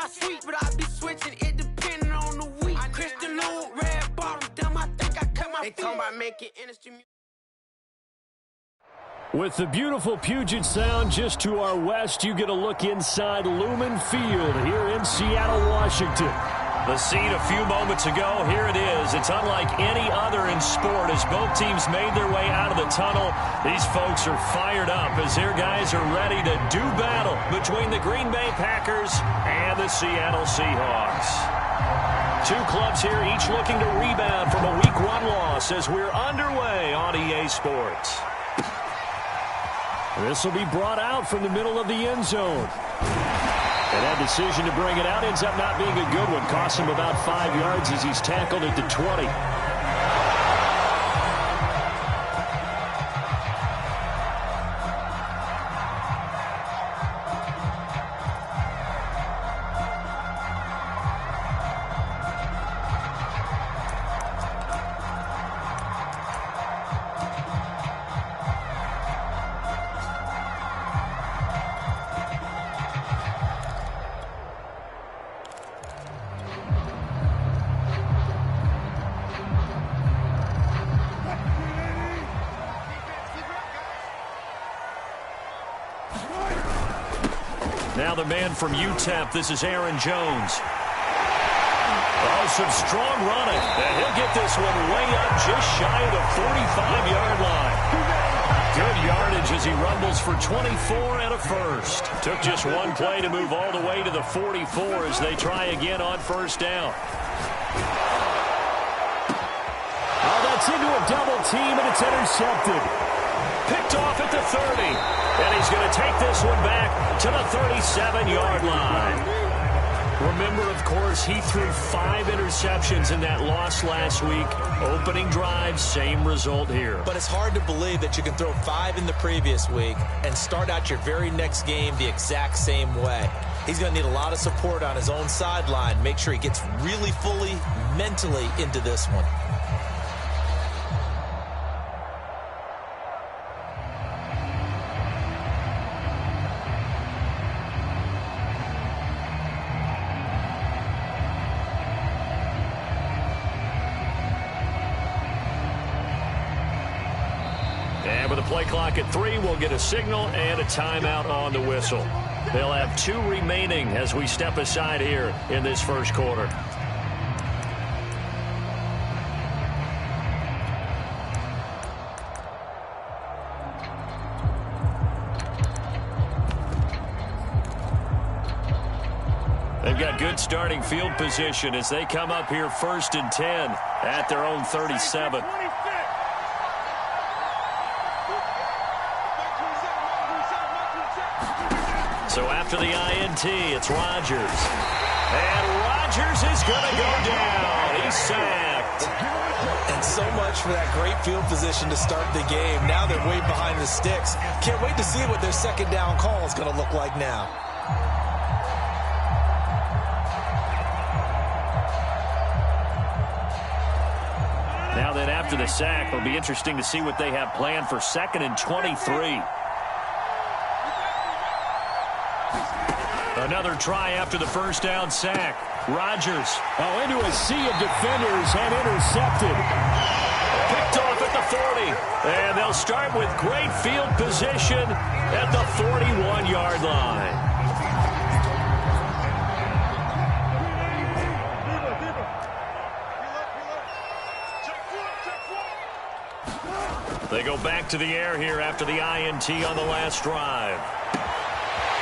sweet, but I be switching it depending on the week. Crystal Lou, red bottom, damn, I think I cut my feet. They talking about making industry music. With the beautiful Puget Sound just to our west, you get a look inside Lumen Field here in Seattle, Washington. The scene a few moments ago, here it is. It's unlike any other in sport as both teams made their way out of the tunnel. These folks are fired up as their guys are ready to do battle between the Green Bay Packers and the Seattle Seahawks. Two clubs here, each looking to rebound from a Week 1 loss as we're underway on EA Sports. This will be brought out from the middle of the end zone. And that decision to bring it out ends up not being a good one. Costs him about 5 yards as he's tackled at the 20. Now the man from UTEP, this is Aaron Jones. Oh, some strong running. And he'll get this one way up just shy of the 45-yard line. Good yardage as he rumbles for 24 and a first. Took just one play to move all the way to the 44 as they try again on first down. Oh, that's into a double team, and it's intercepted. Picked off at the 30. And he's going to take this one back to the 37-yard line. Remember, of course, he threw 5 interceptions in that loss last week. Opening drive, same result here. But it's hard to believe that you can throw 5 in the previous week and start out your very next game the exact same way. He's going to need a lot of support on his own sideline. Make sure he gets really fully, mentally into this one. And with the play clock at 3, we'll get a signal and a timeout on the whistle. They'll have 2 remaining as we step aside here in this first quarter. They've got good starting field position as they come up here 1st and 10 at their own 37. So after the INT, it's Rodgers. And Rodgers is going to go down. He's sacked. And so much for that great field position to start the game. Now they're way behind the sticks. Can't wait to see what their second down call is going to look like now. Now then, after the sack, it'll be interesting to see what they have planned for 2nd and 23. Another try after the first down sack. Rodgers. Oh, into a sea of defenders and intercepted. Picked off at the 40. And they'll start with great field position at the 41-yard line. They go back to the air here after the INT on the last drive.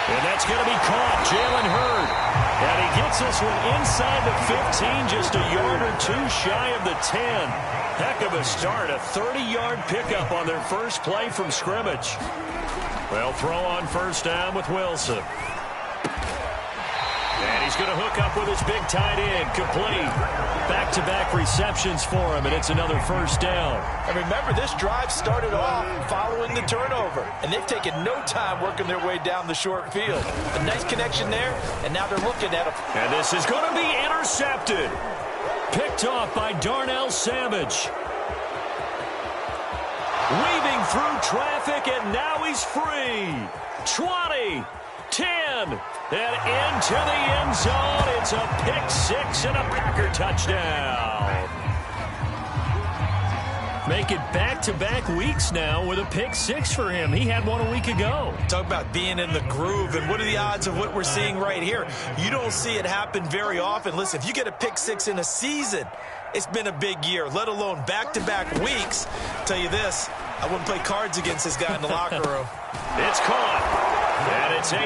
And that's going to be caught. Jalen Hurd. And he gets this one inside the 15, just a yard or 2 shy of the 10. Heck of a start. A 30-yard pickup on their first play from scrimmage. They'll throw on first down with Wilson. And he's going to hook up with his big tight end. Complete. Back-to-back receptions for him, and it's another first down. And remember, this drive started off following the turnover, and they've taken no time working their way down the short field. A nice connection there, and now they're looking at him. And this is going to be intercepted. Picked off by Darnell Savage. Weaving through traffic, and now he's free. 20. 10, and into the end zone. It's a pick six and a Packer touchdown. Make it back-to-back weeks now with a pick six for him. He had one a week ago. Talk about being in the groove, and what are the odds of what we're seeing right here? You don't see it happen very often. Listen, if you get a pick six in a season, it's been a big year, let alone back-to-back weeks. Tell you this, I wouldn't play cards against this guy in the locker room. It's caught. And it's 8-0.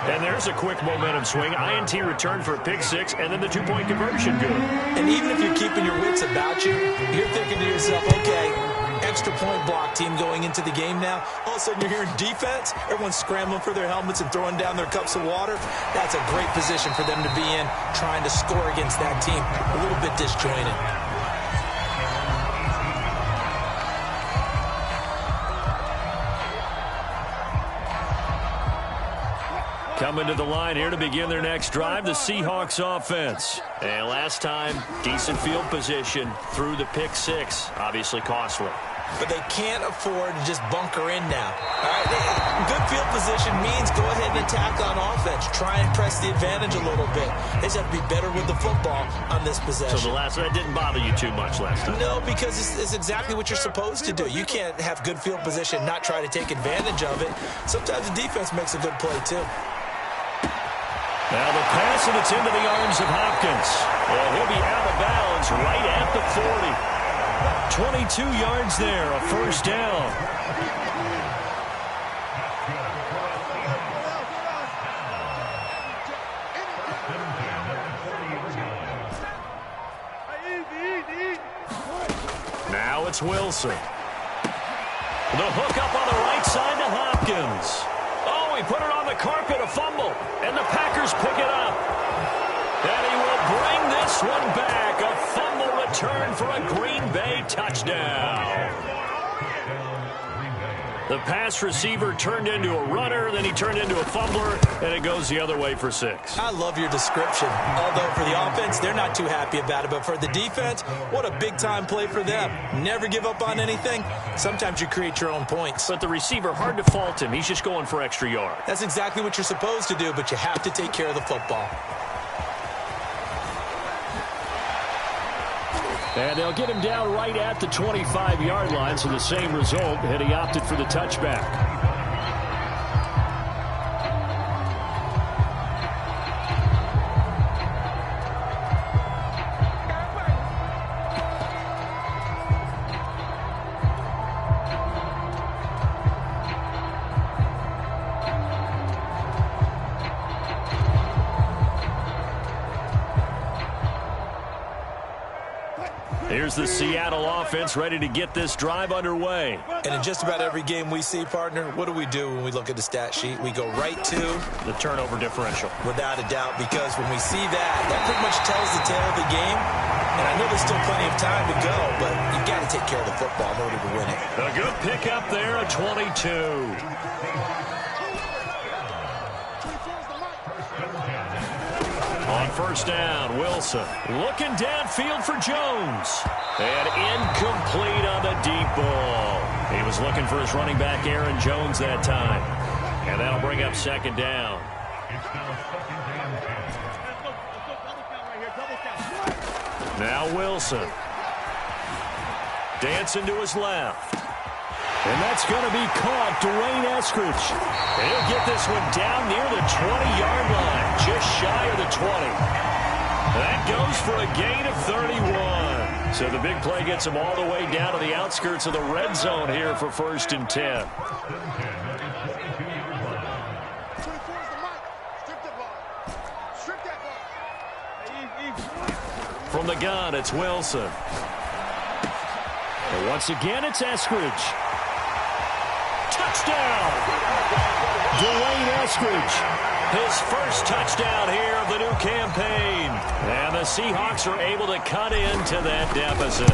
And there's a quick momentum swing. INT return for a pick six, and then the two-point conversion good. And even if you're keeping your wits about you, you're thinking to yourself, okay, extra point block team going into the game now. All of a sudden you're hearing defense. Everyone's scrambling for their helmets and throwing down their cups of water. That's a great position for them to be in, trying to score against that team. A little bit disjointed. Coming to the line here to begin their next drive, the Seahawks offense. And last time, decent field position through the pick six. Obviously costly. But they can't afford to just bunker in now. All right, good field position means go ahead and attack on offense. Try and press the advantage a little bit. They just have to be better with the football on this possession. So that didn't bother you too much last time? No, because it's exactly what you're supposed to do. You can't have good field position, not try to take advantage of it. Sometimes the defense makes a good play, too. Now the pass, and it's into the arms of Hopkins. And he'll be out of bounds right at the 40. 22 yards there, a first down. Now it's Wilson. The hook up on the right side to Hopkins. He put it on the carpet, a fumble, and the Packers pick it up. And he will bring this one back, a fumble return for a Green Bay touchdown. The pass receiver turned into a runner, then he turned into a fumbler, and it goes the other way for 6. I love your description. Although for the offense, they're not too happy about it. But for the defense, what a big-time play for them. Never give up on anything. Sometimes you create your own points. But the receiver, hard to fault him. He's just going for extra yard. That's exactly what you're supposed to do, but you have to take care of the football. And they'll get him down right at the 25-yard line, so the same result, and he opted for the touchback. Here's the Seattle offense ready to get this drive underway. And in just about every game we see, partner, what do we do when we look at the stat sheet? We go right to the turnover differential. Without a doubt, because when we see that, that pretty much tells the tale of the game. And I know there's still plenty of time to go, but you've got to take care of the football in order to win it. A good pickup there, a 22. On first down, Wilson looking downfield for Jones. And incomplete on the deep ball. He was looking for his running back, Aaron Jones, that time. And that'll bring up second down. Now Wilson. Dancing to his left. And that's going to be caught. Dwayne Eskridge. He'll get this one down near the 20-yard line, just shy of the 20. That goes for a gain of 31. So the big play gets him all the way down to the outskirts of the red zone here for 1st and 10. From the gun, it's Wilson. And once again, it's Eskridge. Touchdown! Dwayne Eskridge. His first touchdown here of the new campaign. And the Seahawks are able to cut into that deficit.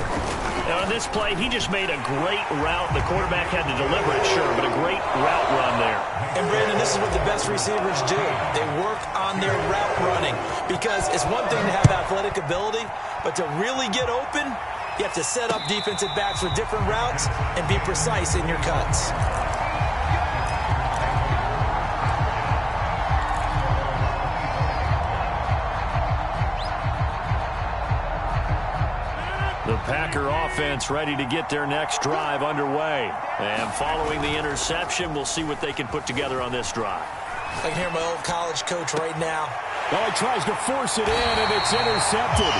Now, on this play, he just made a great route. The quarterback had to deliver it, sure, but a great route run there. And, Brandon, this is what the best receivers do. They work on their route running. Because it's one thing to have athletic ability, but to really get open, you have to set up defensive backs with different routes and be precise in your cuts. The Packer offense ready to get their next drive underway. And following the interception, we'll see what they can put together on this drive. I can hear my old college coach right now. Well, he tries to force it in, and it's intercepted.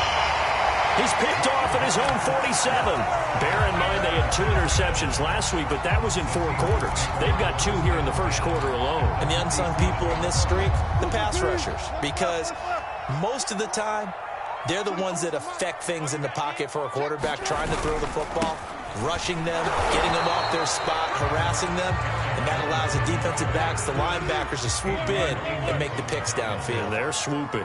He's picked off at his own 47. Bear in mind they had 2 interceptions last week, but that was in 4 quarters. They've got 2 here in the first quarter alone. And the unsung people in this streak, the pass rushers. Because most of the time, they're the ones that affect things in the pocket for a quarterback trying to throw the football, rushing them, getting them off their spot, harassing them, and that allows the defensive backs, the linebackers, to swoop in and make the picks downfield. And they're swooping.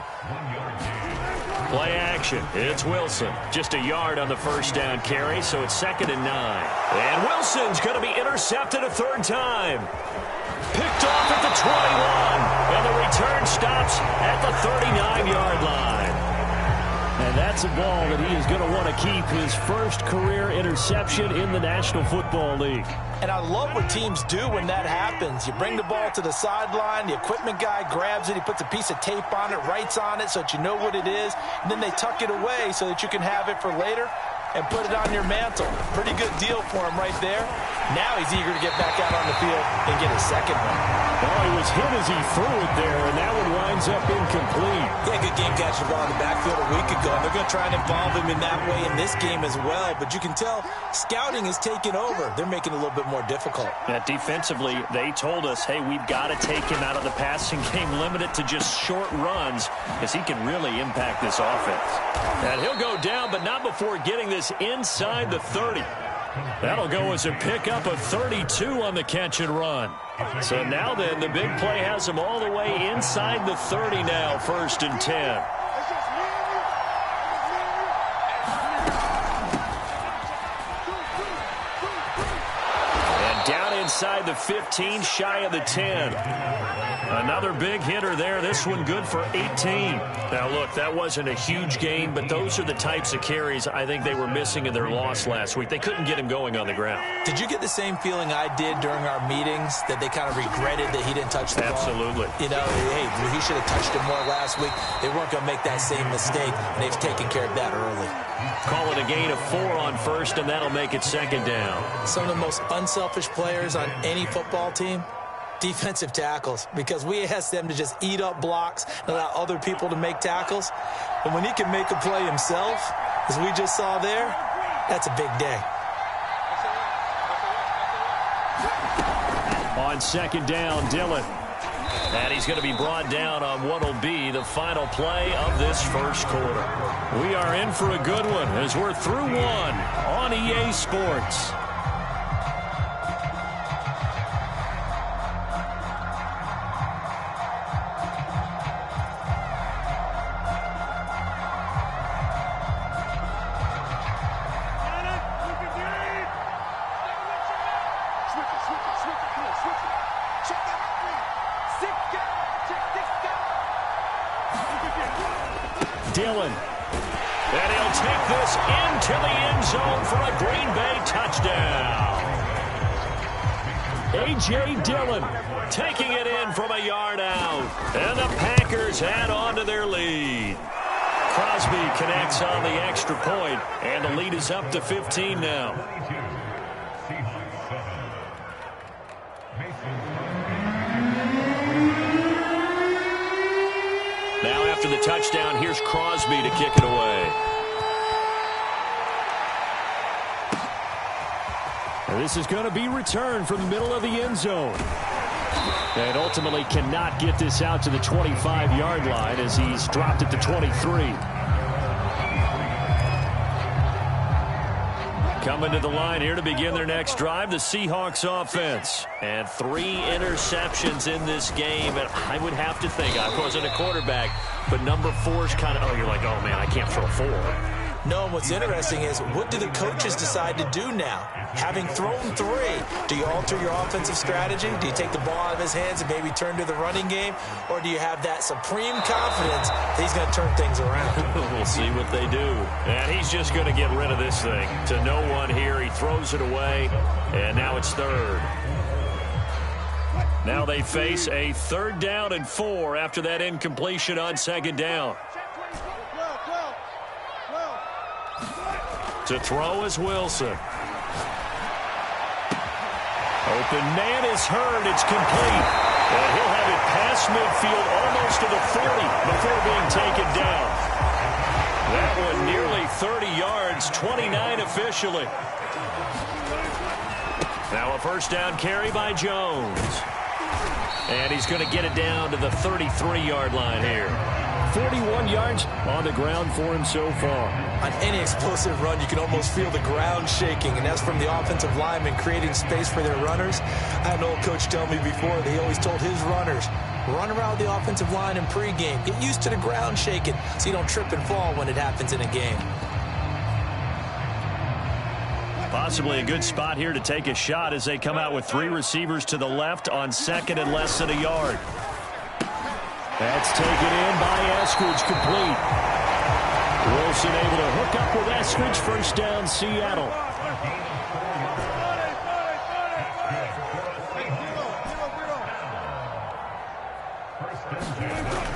Play action. It's Wilson. Just a yard on the first down carry, so it's 2nd and 9. And Wilson's going to be intercepted a 3rd time. Picked off at the 21, and the return stops at the 39-yard line. And that's a ball that he is going to want to keep, his first career interception in the National Football League. And I love what teams do when that happens. You bring the ball to the sideline, the equipment guy grabs it, he puts a piece of tape on it, writes on it so that you know what it is, and then they tuck it away so that you can have it for later and put it on your mantle. Pretty good deal for him right there. Now he's eager to get back out on the field and get his second one. Well, he was hit as he threw it there, and that one winds up incomplete. Yeah, good game catching the ball in the backfield a week ago. And they're going to try and involve him in that way in this game as well. But you can tell scouting is taking over. They're making it a little bit more difficult. Yeah, defensively, they told us, hey, we've got to take him out of the passing game, limit it to just short runs, because he can really impact this offense. And he'll go down, but not before getting this inside the 30. That'll go as a pickup of 32 on the catch and run. So now then, the big play has him all the way inside the 30 now, 1st and 10. And down inside the 15, shy of the 10. Another big hitter there. This one good for 18. Now, look, that wasn't a huge gain, but those are the types of carries I think they were missing in their loss last week. They couldn't get him going on the ground. Did you get the same feeling I did during our meetings, that they kind of regretted that he didn't touch the ball? Absolutely. You know, hey, he should have touched it more last week. They weren't going to make that same mistake, and they've taken care of that early. Call it a gain of 4 on 1st, and that'll make it 2nd down. Some of the most unselfish players on any football team, defensive tackles, because we ask them to just eat up blocks and allow other people to make tackles. And when he can make a play himself, as we just saw there, that's a big day. On 2nd down, Dillon. And he's going to be brought down on what will be the final play of this first quarter. We are in for a good one as we're through 1 on EA Sports. Dillon. And he'll take this into the end zone for a Green Bay touchdown. A.J. Dillon taking it in from a yard out. And the Packers add on to their lead. Crosby connects on the extra point, and the lead is up to 15 now. Now after the touchdown, here's Crosby to kick it away. And this is going to be returned from the middle of the end zone. And ultimately cannot get this out to the 25-yard line as he's dropped it to 23. Coming to the line here to begin their next drive, the Seahawks offense. And 3 interceptions in this game. And I would have to think, I wasn't a quarterback, but number 4 is kind of, oh, you're like, oh, man, I can't throw 4. No, and what's interesting is, what do the coaches decide to do now? Having thrown 3, do you alter your offensive strategy? Do you take the ball out of his hands and maybe turn to the running game? Or do you have that supreme confidence that he's going to turn things around? We'll see what they do. And he's just going to get rid of this thing. To no one here, he throws it away, and now it's 3rd. Now they face a 3rd down and 4 after that incompletion on 2nd down. To throw is Wilson. Open man is heard. It's complete. And he'll have it past midfield almost to the 30 before being taken down. That one nearly 30 yards, 29 officially. Now a first down carry by Jones. And he's going to get it down to the 33-yard line here. 41 yards on the ground for him so far. On any explosive run, you can almost feel the ground shaking, and that's from the offensive linemen creating space for their runners. I had an old coach tell me before that he always told his runners, run around the offensive line in pregame. Get used to the ground shaking so you don't trip and fall when it happens in a game. Possibly a good spot here to take a shot as they come out with 3 receivers to the left on second and less than a yard. That's taken in by Eskridge, complete. Wilson able to hook up with Eskridge, first down, Seattle.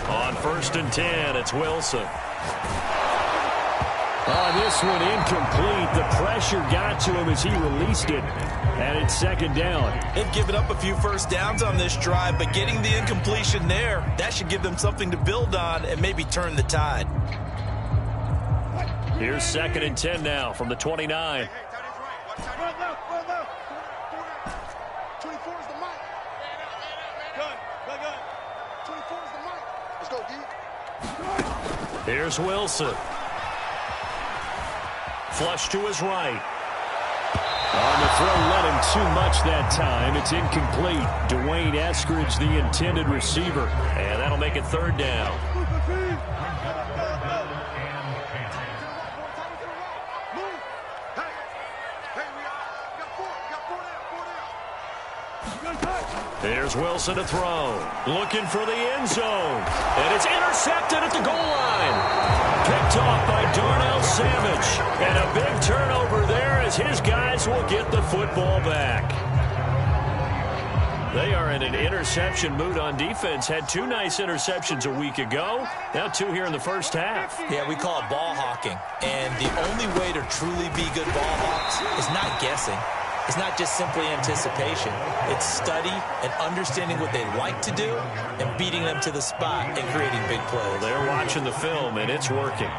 On first and 10, it's Wilson. This one incomplete. The pressure got to him as he released it. And it's second down. They've given up a few first downs on this drive, but getting the incompletion there, that should give them something to build on and maybe turn the tide. Here's second and 10 now from the 29. Here's Wilson. Flush to his right. On the throw, let him too much that time. It's incomplete. Dwayne Eskridge, the intended receiver. And that'll make it third down. Here's Wilson to throw. Looking for the end zone. And it's intercepted at the goal line. Picked off by Darnell Savage. And a big turnover there as his guys will get the football back. They are in an interception mood on defense. Had 2 nice interceptions a week ago. Now 2 here in the first half. Yeah, we call it ball hawking. And the only way to truly be good ball hawks is not guessing. It's not just simply anticipation. It's study and understanding what they'd like to do and beating them to the spot and creating big plays. They're watching the film, and it's working.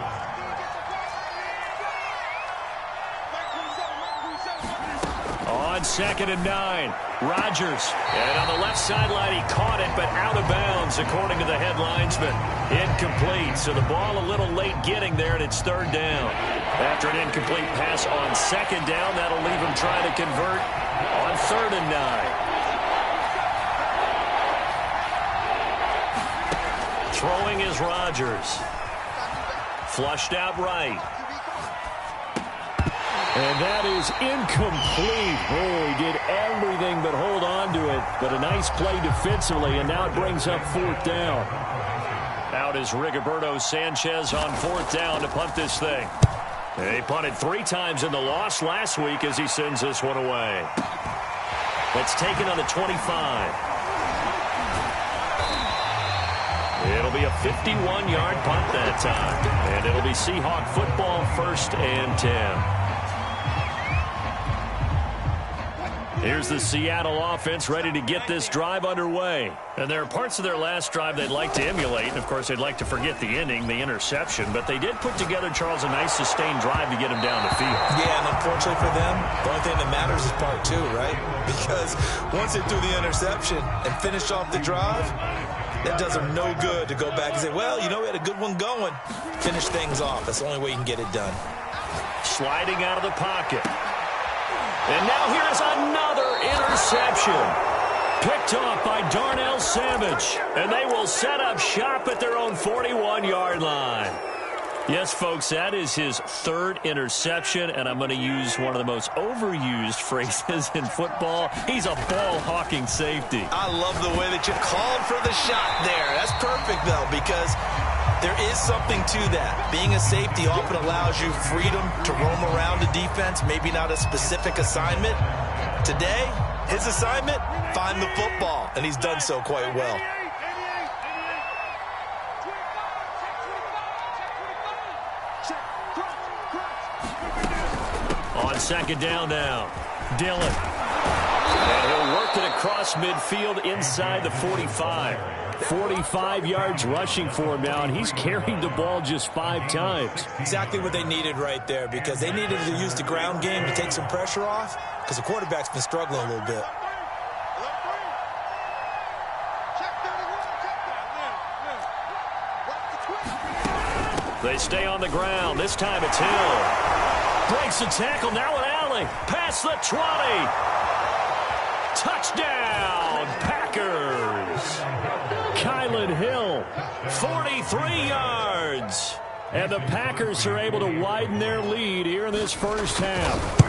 On second and 9, Rodgers. And on the left sideline, he caught it, but out of bounds, according to the head linesman. Incomplete, so the ball a little late getting there, and it's third down. After an incomplete pass on second down, that'll leave him trying to convert on third and 9. Throwing is Rodgers. Flushed out right. And that is incomplete. Oh, he did everything but hold on to it. But a nice play defensively, and now it brings up fourth down. Out is Rigoberto Sanchez on fourth down to punt this thing. He punted 3 times in the loss last week as he sends this one away. That's taken on the 25. It'll be a 51-yard punt that time. And it'll be Seahawk football, first and 10. Here's the Seattle offense ready to get this drive underway. And there are parts of their last drive they'd like to emulate. And, of course, they'd like to forget the ending, the interception. But they did put together, Charles, a nice sustained drive to get him down the field. Yeah, and unfortunately for them, the only thing that matters is part 2, right? Because once they threw the interception and finished off the drive, it does them no good to go back and say, well, you know, we had a good one going. Finish things off. That's the only way you can get it done. Sliding out of the pocket. And now here's another interception. Picked off by Darnell Savage. And they will set up shop at their own 41-yard line. Yes, folks, that is his 3rd interception, and I'm going to use one of the most overused phrases in football. He's a ball-hawking safety. I love the way that you called for the shot there. That's perfect, though, because there is something to that. Being a safety often allows you freedom to roam around the defense, maybe not a specific assignment. Today, his assignment, find the football, and he's done so quite well. On second down now, Dillon. And he'll work it across midfield inside the 45. 45 yards rushing for him now, and he's carried the ball just 5 times. Exactly what they needed right there, because they needed to use the ground game to take some pressure off, because the quarterback's been struggling a little bit. They stay on the ground. This time it's Hill. Breaks the tackle. Now an alley. Past the 20. Touchdown, Packers. Kylan Hill, 43 yards. And the Packers are able to widen their lead here in this first half.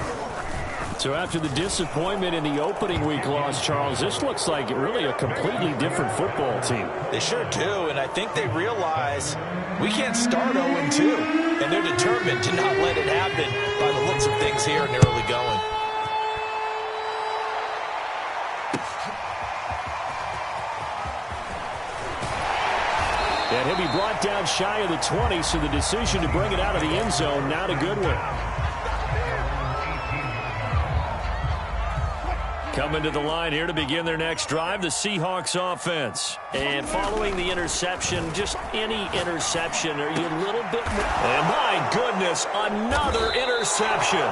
So after the disappointment in the opening week loss, Charles, this looks like really a completely different football team. They sure do, and I think they realize we can't start 0-2, and they're determined to not let it happen by the looks of things here in the early going. And he'll be brought down shy of the 20, so the decision to bring it out of the end zone, not a good one. Coming to the line here to begin their next drive, the Seahawks offense. And following the interception, just any interception, are you a little bit more... And my goodness, another interception.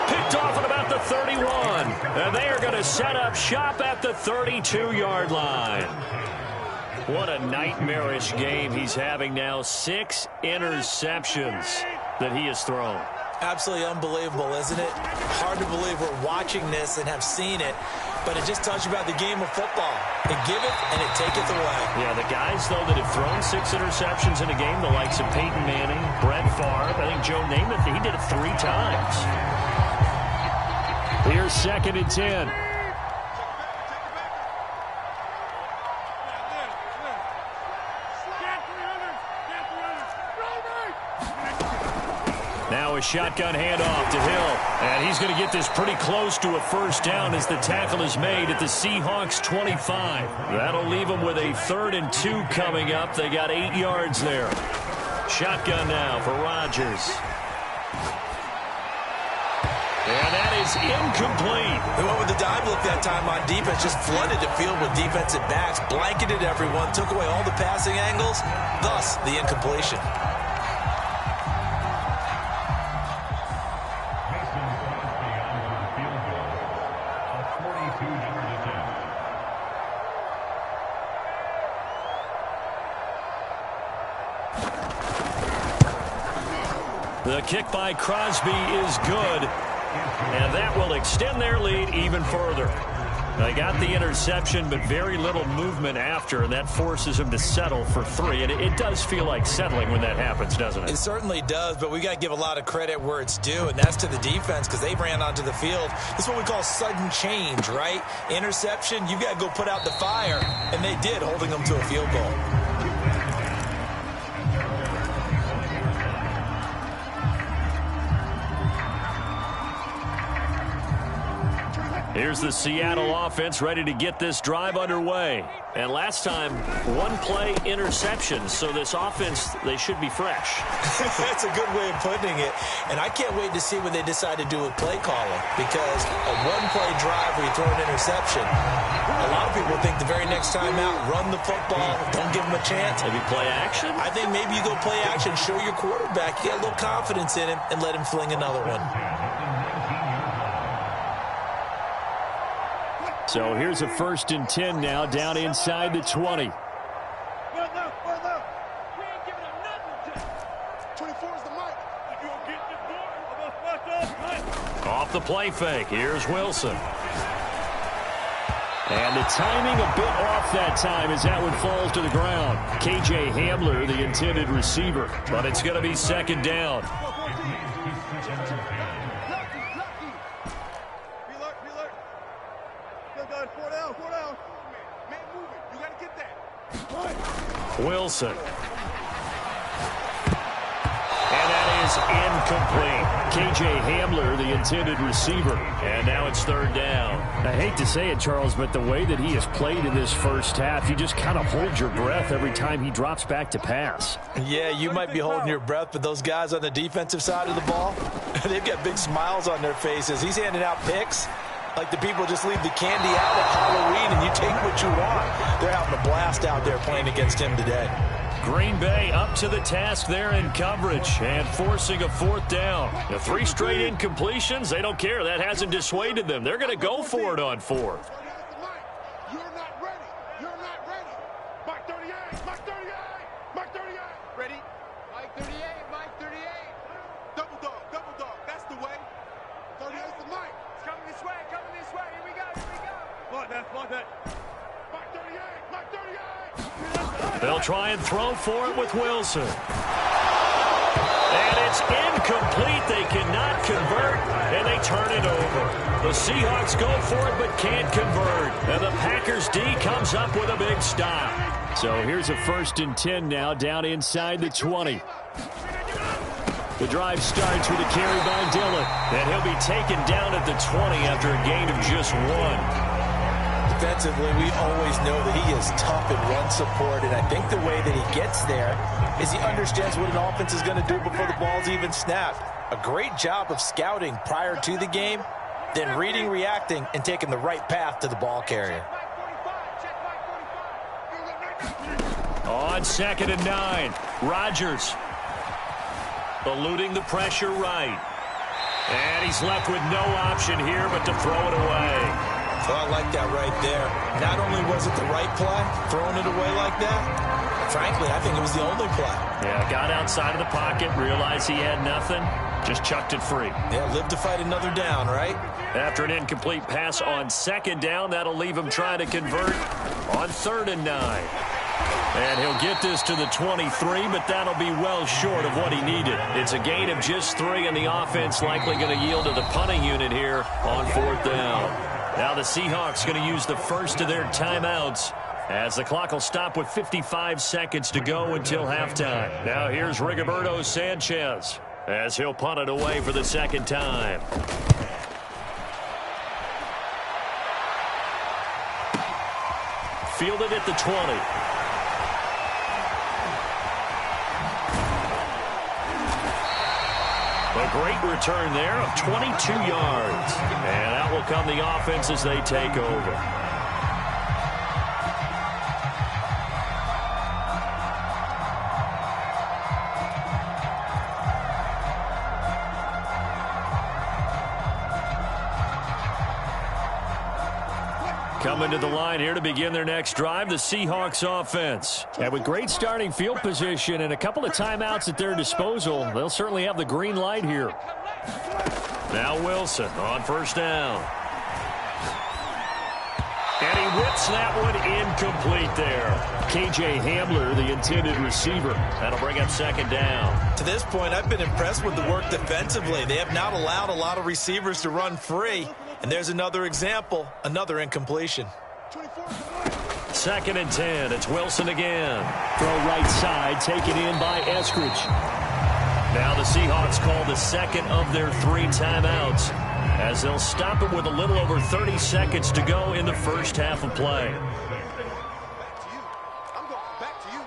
Picked off at about the 31. And they are going to set up shop at the 32-yard line. What a nightmarish game he's having now. 6 interceptions that he has thrown. Absolutely unbelievable, isn't it? Hard to believe we're watching this and have seen it, but it just tells you about the game of football. It giveth and it taketh away. Yeah, the guys, though, that have thrown 6 interceptions in a game, the likes of Peyton Manning, Brett Favre, I think Joe Namath, he did it 3 times. Here's 2nd and 10. Now a shotgun handoff to Hill. And he's going to get this pretty close to a first down as the tackle is made at the Seahawks 25. That'll leave them with a 3rd and 2 coming up. They got 8 yards there. Shotgun now for Rodgers. And that is incomplete. They went with the dive look that time on defense, just flooded the field with defensive backs, blanketed everyone, took away all the passing angles, thus the incompletion. The kick by Crosby is good, and that will extend their lead even further. They got the interception, but very little movement after, and that forces them to settle for 3. And it does feel like settling when that happens, doesn't it? It certainly does, but we got to give a lot of credit where it's due, and that's to the defense because they ran onto the field. This is what we call sudden change, right? Interception, you got to go put out the fire, and they did, holding them to a field goal. Here's the Seattle offense ready to get this drive underway. And last time, 1-play interception. So this offense, they should be fresh. That's a good way of putting it. And I can't wait to see what they decide to do with play calling. Because a 1-play drive where you throw an interception, a lot of people think the very next time out, run the football, don't give them a chance. Maybe play action? I think maybe you go play action, show your quarterback, you got a little confidence in him, and let him fling another one. So here's a 1st and 10 now, down inside the 20. Off the play fake, here's Wilson. And the timing a bit off that time as that one falls to the ground. KJ Hamler, the intended receiver. But it's going to be 2nd down. Wilson. And that is is incomplete. K.J. Hamler, the intended receiver. And now it's third down. I hate to say it, Charles, but the way that he has played in this first half, you just kind of hold your breath every time he drops back to pass. Yeah, you might be holding your breath, but those guys on the defensive side of the ball, they've got big smiles on their faces. He's handing out picks like the people just leave the candy out at Halloween and you take what you want. They're having a blast out there playing against him today. Green Bay up to the task there in coverage and forcing a fourth down. The 3 straight incompletions, they don't care. That hasn't dissuaded them. They're going to go for it on fourth. You're not ready. You're not ready. Mike 38. Mike 38. Mike 38. Ready? Mike 38. Mike 38. Double dog. Double dog. That's the way. 38's the Mike. It's coming this way. Coming this way. Here we go. Here we go. Block that. Block that. Mike 38. Mike 38. They'll try and throw for it with Wilson. And it's incomplete. They cannot convert, and they turn it over. The Seahawks go for it but can't convert. And the Packers D comes up with a big stop. So here's a 1st and 10 now down inside the 20. The drive starts with a carry by Dillon. And he'll be taken down at the 20 after a gain of just 1. Defensively, we always know that he is tough in run support, and I think the way that he gets there is he understands what an offense is going to do before the ball's even snapped. A great job of scouting prior to the game, then reading, reacting, and taking the right path to the ball carrier. On 2nd and 9, Rodgers eluding the pressure right. And he's left with no option here but to throw it away. Oh, I like that right there. Not only was it the right play, throwing it away like that, frankly, I think it was the only play. Yeah, got outside of the pocket, realized he had nothing, just chucked it free. Yeah, live to fight another down, right? After an incomplete pass on 2nd down, that'll leave him trying to convert on 3rd and 9. And he'll get this to the 23, but that'll be well short of what he needed. It's a gain of just 3, and the offense likely going to yield to the punting unit here on 4th down. Now the Seahawks going to use the first of their timeouts as the clock will stop with 55 seconds to go until halftime. Now here's Rigoberto Sanchez as he'll punt it away for the 2nd time. Fielded at the 20. A great return there of 22 yards. And out will come the offense as they take over. Coming to the line here to begin their next drive, the Seahawks offense. And with great starting field position and a couple of timeouts at their disposal, they'll certainly have the green light here. Now Wilson on 1st down. And he whips that one incomplete there. K.J. Hamler, the intended receiver. That'll bring up 2nd down. To this point, I've been impressed with the work defensively. They have not allowed a lot of receivers to run free. And there's another example, another incompletion. 2nd and 10. It's Wilson again. Throw right side, taken in by Eskridge. Now the Seahawks call the 2nd of their 3 timeouts as they'll stop it with a little over 30 seconds to go in the first half of play. I'm going back to you.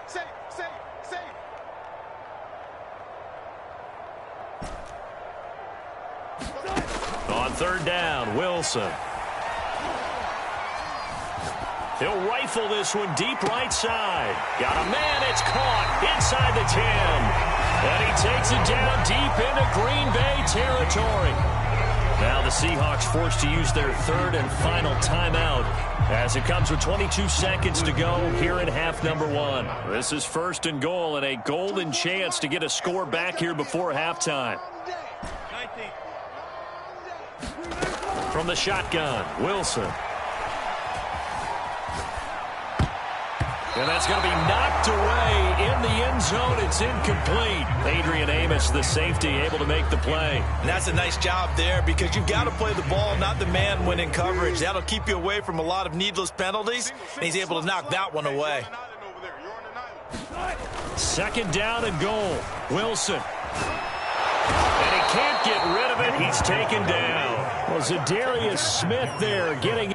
Say. On 3rd down, Wilson. He'll rifle this one deep right side. Got a man, it's caught inside the 10. And he takes it down deep into Green Bay territory. Now the Seahawks forced to use their 3rd and final timeout as it comes with 22 seconds to go here in half number 1. This is 1st and goal and a golden chance to get a score back here before halftime. From the shotgun, Wilson. And that's going to be knocked away in the end zone. It's incomplete. Adrian Amos, the safety, able to make the play. And that's a nice job there because you've got to play the ball, not the man when in coverage. That'll keep you away from a lot of needless penalties, and he's able to knock that one away. 2nd down and goal. Wilson And he can't get rid of it. He's taken down. Well, Zadarius Smith there getting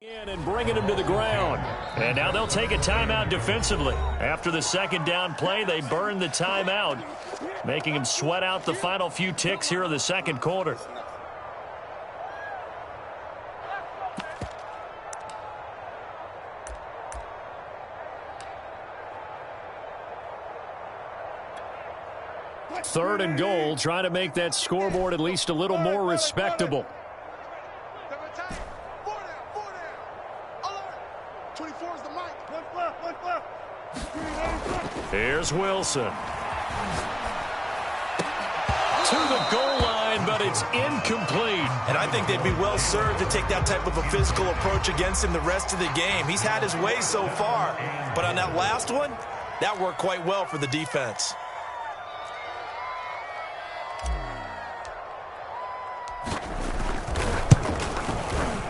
In and bringing him to the ground. And now they'll take a timeout defensively. After the second down play, they burn the timeout, making him sweat out the final few ticks here in the second quarter. Third and goal, trying to make that scoreboard at least a little more respectable. 24 is the mic. One left. Here's Wilson. To the goal line, but it's incomplete. And I think they'd be well served to take that type of a physical approach against him the rest of the game. He's had his way so far. But on that last one, that worked quite well for the defense.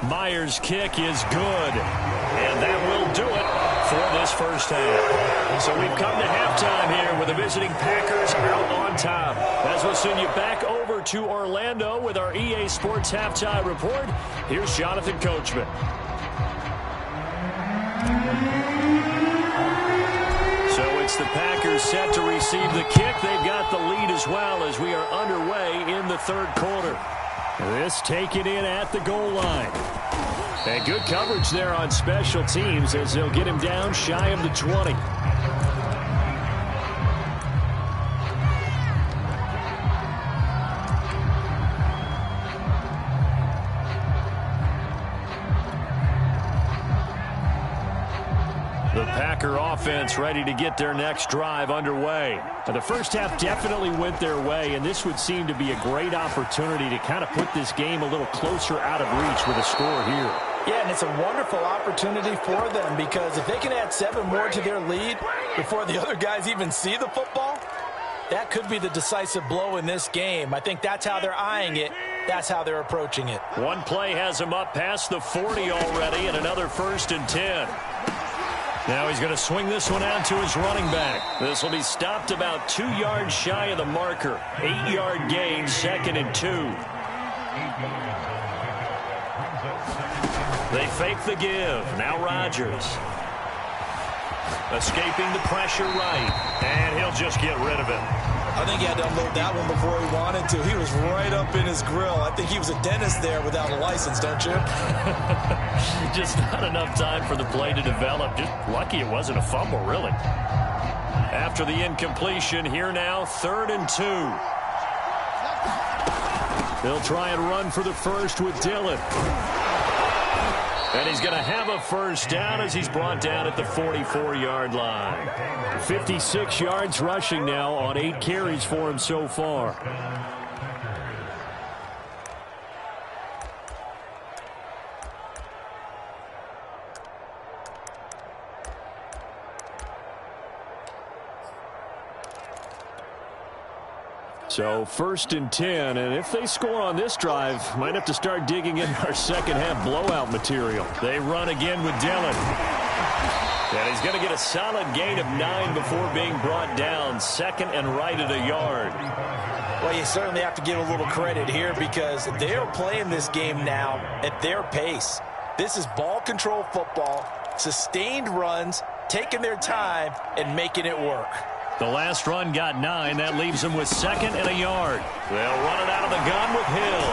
Myers' kick is good. And that will do it for this first half. So we've come to halftime here with the visiting Packers out on top. As we'll send you back over to Orlando with our EA Sports Halftime Report, here's Jonathan Coachman. So it's the Packers set to receive the kick. They've got the lead as well as we are underway in the third quarter. This taken in at the goal line. And good coverage there on special teams as they'll get him down shy of the 20. The Packer offense ready to get their next drive underway. Now, the first half definitely went their way, and this would seem to be a great opportunity to kind of put this game a little closer out of reach with a score here. Yeah, and it's a wonderful opportunity for them because if they can add 7 more to their lead before the other guys even see the football, that could be the decisive blow in this game. I think that's how they're eyeing it. That's how they're approaching it. One play has him up past the 40 already, and another 1st and 10. Now he's going to swing this one out to his running back. This will be stopped about 2 yards shy of the marker. 8-yard gain, 2nd and 2. They fake the give. Now Rodgers. Escaping the pressure right. And he'll just get rid of it. I think he had to unload that one before he wanted to. He was right up in his grill. I think he was a dentist there without a license, don't you? Just not enough time for the play to develop. Just lucky it wasn't a fumble, really. After the incompletion, here now, 3rd and 2. They'll try and run for the first with Dillon. And he's going to have a first down as he's brought down at the 44-yard line. 56 yards rushing now on 8 carries for him so far. So 1st and 10, and if they score on this drive, might have to start digging in our second half blowout material. They run again with Dillon. And he's going to get a solid gain of 9 before being brought down. 2nd and right at a yard. Well, you certainly have to give a little credit here because they are playing this game now at their pace. This is ball control football, sustained runs, taking their time, and making it work. The last run got 9. That leaves him with 2nd and a yard. They'll run it out of the gun with Hill.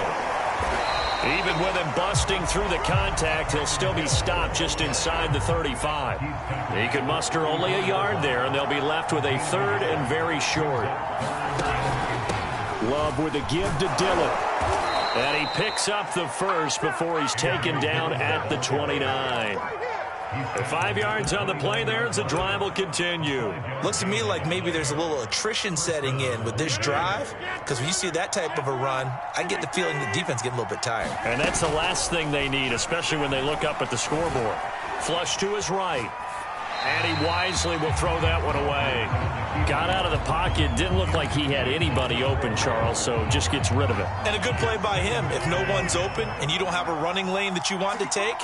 Even with him busting through the contact, he'll still be stopped just inside the 35. He could muster only a yard there, and they'll be left with a 3rd and very short. Love with a give to Dillon. And he picks up the first before he's taken down at the 29. 5 yards on the play there as the drive will continue. Looks to me like maybe there's a little attrition setting in with this drive because when you see that type of a run, I get the feeling the defense getting a little bit tired. And that's the last thing they need, especially when they look up at the scoreboard. Flush to his right. And he wisely will throw that one away. Got out of the pocket. Didn't look like he had anybody open, Charles, so just gets rid of it. And a good play by him. If no one's open and you don't have a running lane that you want to take,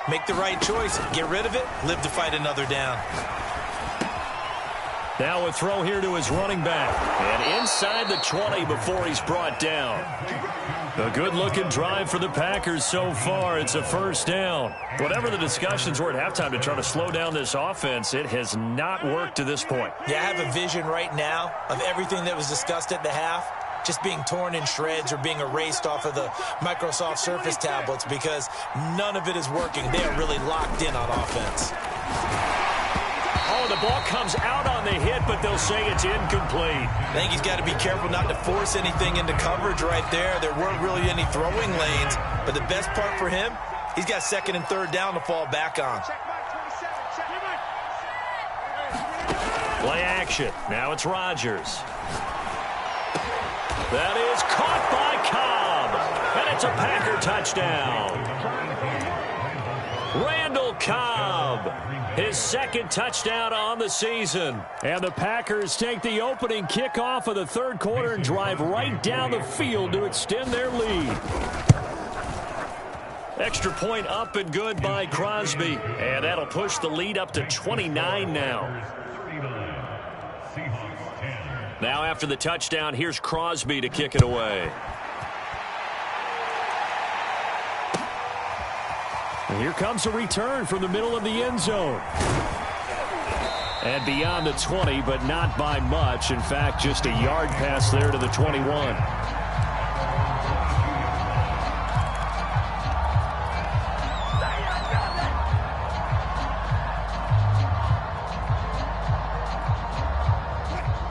make the right choice. Get rid of it. Live to fight another down. Now a throw here to his running back. And inside the 20 before he's brought down. A good-looking drive for the Packers so far. It's a first down. Whatever the discussions were at halftime to try to slow down this offense, it has not worked to this point. Yeah, I have a vision right now of everything that was discussed at the half just being torn in shreds or being erased off of the Microsoft Surface tablets because none of it is working. They are really locked in on offense. Oh, the ball comes out on the hit, but they'll say it's incomplete. I think he's got to be careful not to force anything into coverage right there. There weren't really any throwing lanes, but the best part for him, he's got second and third down to fall back on. Play action. Now it's Rodgers. That is caught by Cobb, and it's a Packer touchdown. Randall Cobb, his second touchdown on the season. And the Packers take the opening kickoff of the third quarter and drive right down the field to extend their lead. Extra point up and good by Crosby, and that'll push the lead up to 29 now. Now after the touchdown, here's Crosby to kick it away. And here comes a return from the middle of the end zone. And beyond the 20, but not by much. In fact, just a yard pass there to the 21.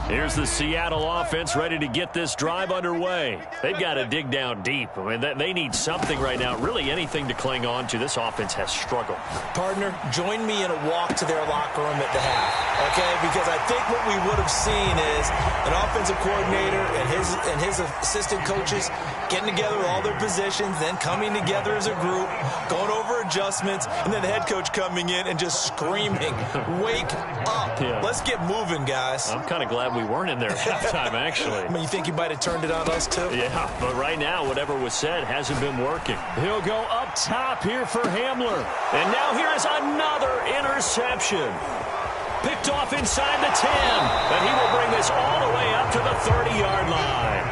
Here's the Seattle offense ready to get this drive underway. They've got to dig down deep. I mean, they need something right now, really anything to cling on to. This offense has struggled. Partner, join me in a walk to their locker room at the half, okay? Because I think what we would have seen is an offensive coordinator and his assistant coaches getting together with all their positions, then coming together as a group, going over adjustments, and then the head coach coming in and just screaming, "Wake up. Yeah. Let's get moving, guys." I'm kind of glad we weren't in there at halftime, actually. I mean, you think he might have turned it on us, too? Yeah, but right now, whatever was said hasn't been working. He'll go up top here for Hamler. And now here is another interception. Picked off inside the 10. And he will bring this all the way up to the 30-yard line.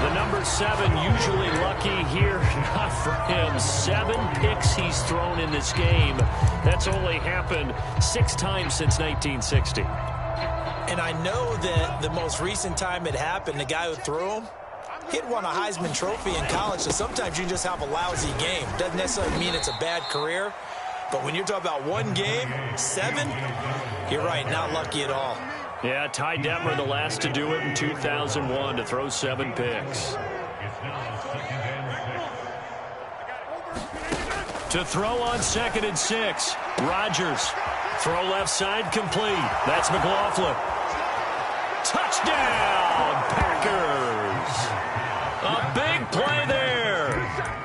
The number 7 usually lucky here. Not for him. 7 picks he's thrown in this game. That's only happened 6 times since 1960. And I know that the most recent time it happened, the guy who threw him, he had won a Heisman Trophy in college, so sometimes you just have a lousy game. Doesn't necessarily mean it's a bad career, but when you're talking about one game, 7, you're right, not lucky at all. Yeah, Ty Detmer, the last to do it in 2001, to throw 7 picks. To throw on 2nd and 6, Rodgers. Throw left side complete. That's McLaughlin. Touchdown, Packers. A big play there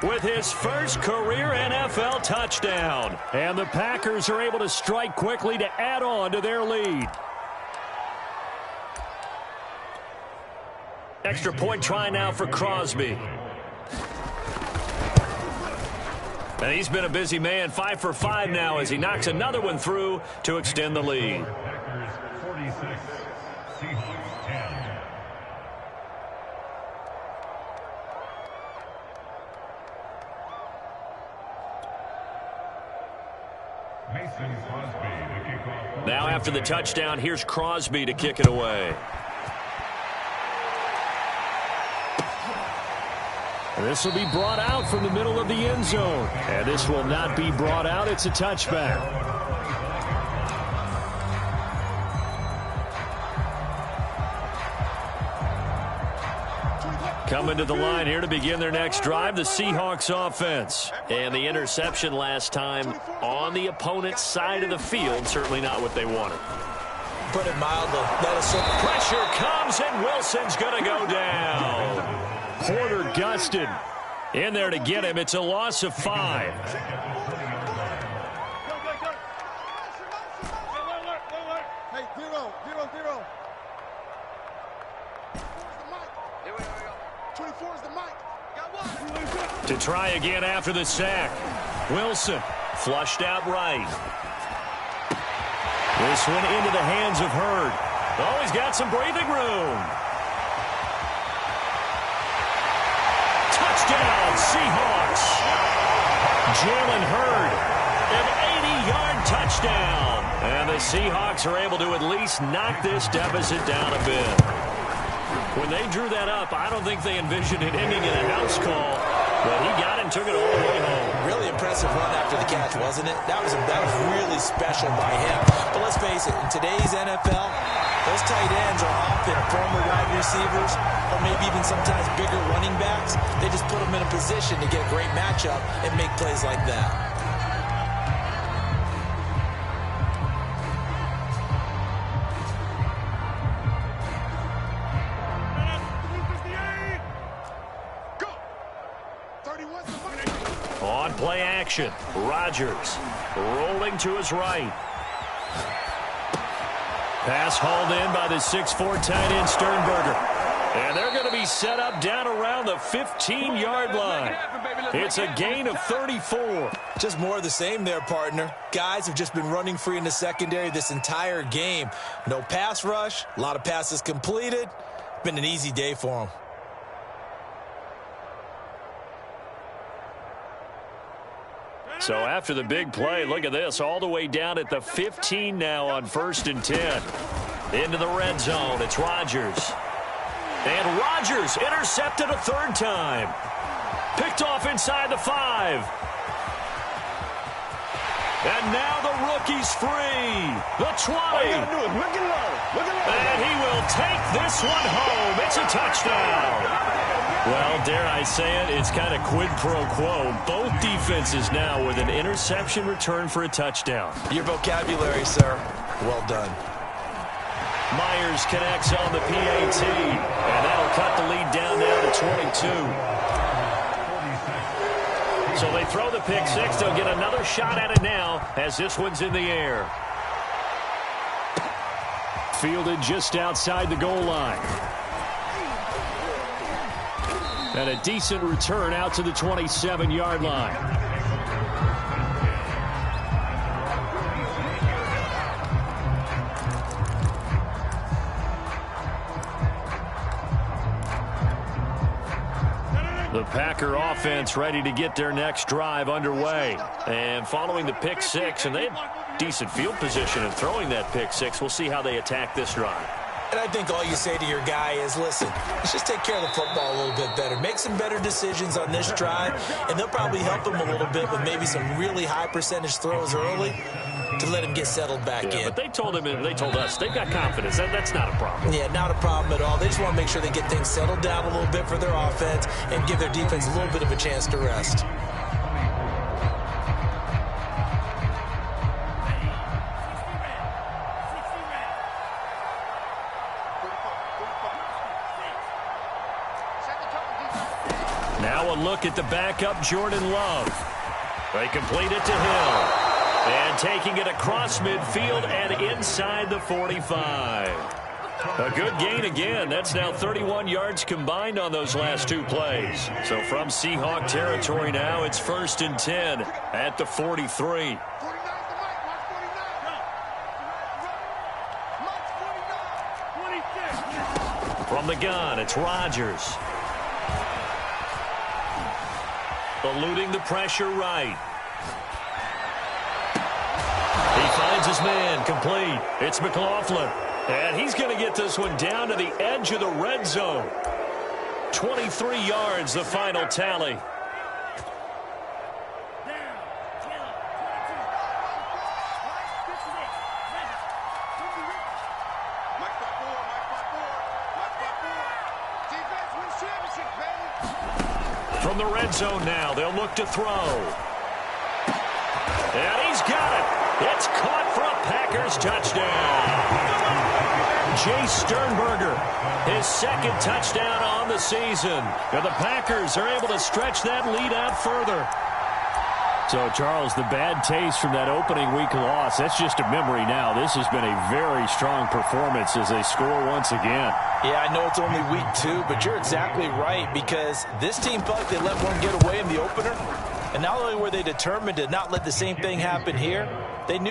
with his first career NFL touchdown. And the Packers are able to strike quickly to add on to their lead. Extra point try now for Crosby. And he's been a busy man, 5 for 5 now as he knocks another one through to extend the lead. Packers 46, Seahawks 10. Mason Crosby to kick off. Now after the touchdown, here's Crosby to kick it away. This will be brought out from the middle of the end zone. And this will not be brought out. It's a touchback. Coming to the line here to begin their next drive, the Seahawks offense. And the interception last time on the opponent's side of the field, certainly not what they wanted. Put it mildly. Pressure comes, and Wilson's going to go down. Porter gusted in there to get him. It's a loss of 5. Hey, zero. 24 is the mic. Got one. To try again after the sack. Wilson flushed out right. This one into the hands of Hurd. Oh, he's got some breathing room. Seahawks. Jalen Hurd, an 80-yard touchdown. And the Seahawks are able to at least knock this deficit down a bit. When they drew that up, I don't think they envisioned it ending in a house call, but he got it and took it all the way home. Really impressive run after the catch, wasn't it? That was really special by him. But let's face it, in today's NFL, those tight ends are often former wide receivers or maybe even sometimes bigger running backs. They just put them in a position to get a great matchup and make plays like that. On play action, Rodgers rolling to his right. Pass hauled in by the 6'4" tight end Sternberger. And they're going to be set up down around the 15-yard line. It's a gain of 34. Just more of the same there, partner. Guys have just been running free in the secondary this entire game. No pass rush, a lot of passes completed. Been an easy day for them. So after the big play, look at this, all the way down at the 15 now on 1st and 10. Into the red zone, it's Rodgers. And Rodgers intercepted a third time. Picked off inside the 5. And now the rookie's free. The 20. All you gotta do is look at low. And he will take this one home. It's a touchdown. Well, dare I say it, it's kind of quid pro quo. Both defenses now with an interception return for a touchdown. Your vocabulary, sir. Well done. Myers connects on the PAT, and that'll cut the lead down now to 22. So they throw the pick six. They'll get another shot at it now as this one's in the air. Fielded just outside the goal line. And a decent return out to the 27-yard line. The Packer offense ready to get their next drive underway. And following the pick six, and they had decent field position in throwing that pick six. We'll see how they attack this drive. And I think all you say to your guy is, listen, let's just take care of the football a little bit better. Make some better decisions on this drive, and they'll probably help him a little bit with maybe some really high percentage throws early to let him get settled back in. But they told him, and they told us, they've got confidence. That's not a problem. Yeah, not a problem at all. They just want to make sure they get things settled down a little bit for their offense and give their defense a little bit of a chance to rest. Now a look at the backup, Jordan Love. They complete it to Hill. And taking it across midfield and inside the 45. A good gain again. That's now 31 yards combined on those last two plays. So from Seahawk territory now, it's 1st and 10 at the 43. From the gun, it's Rodgers. Eluding the pressure right. He finds his man, complete. It's McLaughlin. And he's going to get this one down to the edge of the red zone. 23 yards, the final tally. From the red zone now, they'll look to throw. And he's got it. It's caught for a Packers touchdown. Jay Sternberger, his second touchdown on the season. And the Packers are able to stretch that lead out further. So, Charles, the bad taste from that opening week loss, that's just a memory now. This has been a very strong performance as they score once again. Yeah, I know it's only week 2, but you're exactly right, because this team felt like they let one get away in the opener. And not only were they determined to not let the same thing happen here, they knew